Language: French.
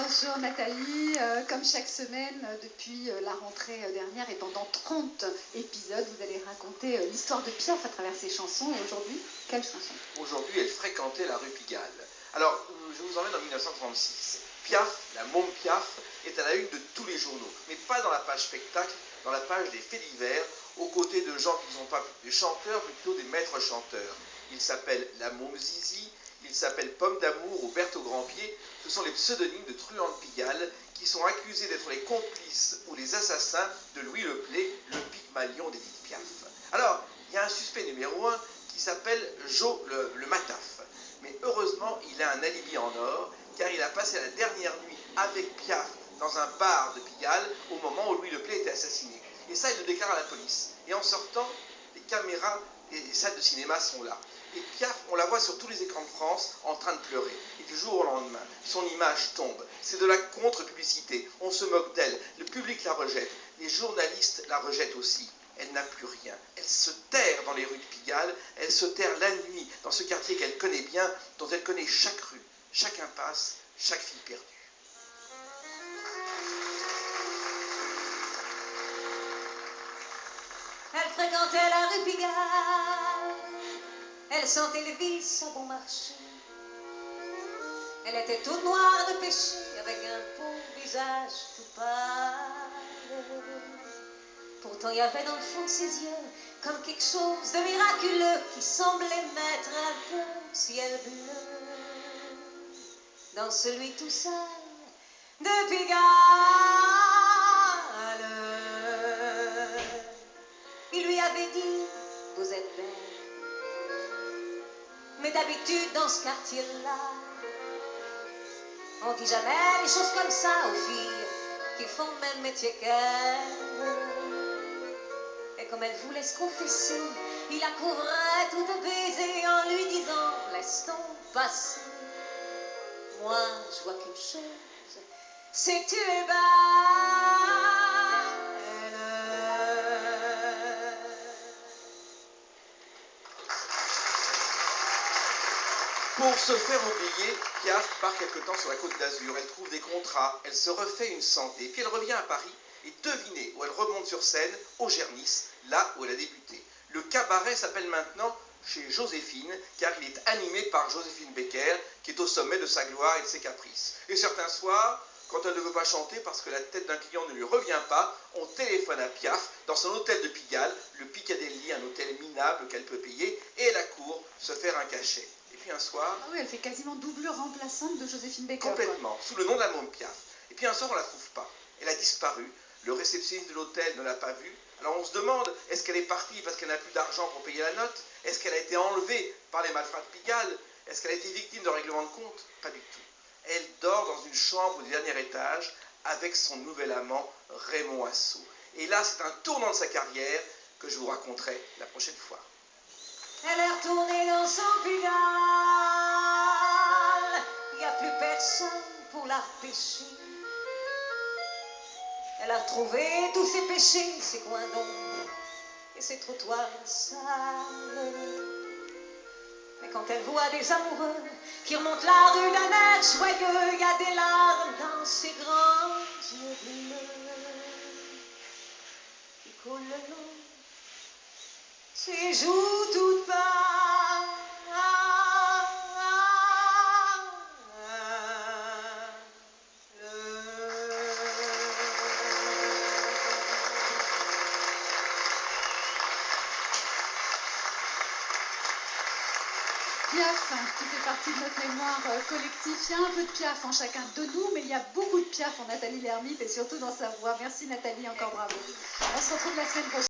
Bonjour Nathalie, comme chaque semaine depuis la rentrée dernière et pendant 30 épisodes, vous allez raconter l'histoire de Piaf à travers ses chansons. Et aujourd'hui, quelle chanson? Aujourd'hui, elle fréquentait la rue Pigalle. Alors, je vous emmène en 1936. Piaf, la môme Piaf, est à la une de tous les journaux, mais pas dans la page spectacle, dans la page des faits divers, aux côtés de gens qui ne sont pas des chanteurs, mais plutôt des maîtres chanteurs. Il s'appelle la môme Zizi, il s'appelle Pomme d'amour ou Berthe au grand-pied. Ce sont les pseudonymes de truands de Pigalle qui sont accusés d'être les complices ou les assassins de Louis Leplay, le Pygmalion d'Édith Piaf. Alors, il y a un suspect numéro 1 qui s'appelle Jo le Mataf. Mais heureusement, il a un alibi en or, car il a passé la dernière nuit avec Piaf dans un bar de Pigalle au moment où Louis Leplay était assassiné. Et ça, il le déclare à la police. Et en sortant, les caméras et les salles de cinéma sont là. Et Piaf, on la voit sur tous les écrans de France en train de pleurer. Et du jour au lendemain, son image tombe. C'est de la contre-publicité. On se moque d'elle. Le public la rejette. Les journalistes la rejettent aussi. Elle n'a plus rien. Elle se terre dans les rues de Pigalle. Elle se terre la nuit dans ce quartier qu'elle connaît bien, dont elle connaît chaque rue, chaque impasse, chaque fille perdue. Elle fréquentait la rue Pigalle. Elle sentait les vices à bon marché. Elle était toute noire de péché, avec un beau visage tout pâle. Pourtant, il y avait dans le fond de ses yeux comme quelque chose de miraculeux qui semblait mettre un peu ciel bleu dans celui tout seul de Pigalle. Il lui avait dit, vous êtes belle. Mais d'habitude, dans ce quartier-là, on dit jamais les choses comme ça aux filles qui font le même métier qu'elle. Et comme elle voulait se confesser, il la couvrait tout à baiser en lui disant, laisse-t-on passer. Moi, je vois qu'une chose, c'est que tu es belle. Pour se faire oublier, Piaf part quelque temps sur la Côte d'Azur. Elle trouve des contrats, elle se refait une santé, puis elle revient à Paris et devinez où elle remonte sur scène, au Gernis, là où elle a débuté. Le cabaret s'appelle maintenant chez Joséphine, car il est animé par Joséphine Baker, qui est au sommet de sa gloire et de ses caprices. Et certains soirs, quand elle ne veut pas chanter parce que la tête d'un client ne lui revient pas, on téléphone à Piaf dans son hôtel de Pigalle, le Piccadilly, un hôtel minable qu'elle peut payer, et elle accourt se faire un cachet. Et puis un soir... Ah oui, elle fait quasiment doublure remplaçante de Joséphine Baker. Complètement, sous le nom de la môme Piaf. Et puis un soir, on ne la trouve pas. Elle a disparu. Le réceptionniste de l'hôtel ne l'a pas vue. Alors on se demande, est-ce qu'elle est partie parce qu'elle n'a plus d'argent pour payer la note? Est-ce qu'elle a été enlevée par les malfrats de Pigalle? Est-ce qu'elle a été victime de règlement de compte? Pas du tout. Elle dort dans une chambre du dernier étage avec son nouvel amant, Raymond Assou. Et là, c'est un tournant de sa carrière que je vous raconterai la prochaine fois. Elle est retournée dans son Pigalle. Il n'y a plus personne pour la repêcher. Elle a retrouvé tous ses péchés, ses coins d'ombre et ses trottoirs sales. Mais quand elle voit des amoureux qui remontent la rue d'un air joyeux, il y a des larmes dans ses grands yeux bleus qui coulent le long de ses joues toutes pâles. Piaf, qui fait partie de notre mémoire collective. Il y a un peu de Piaf en chacun de nous, mais il y a beaucoup de Piaf en Nathalie Lermite et surtout dans sa voix. Merci Nathalie, encore bravo. On se retrouve la semaine prochaine.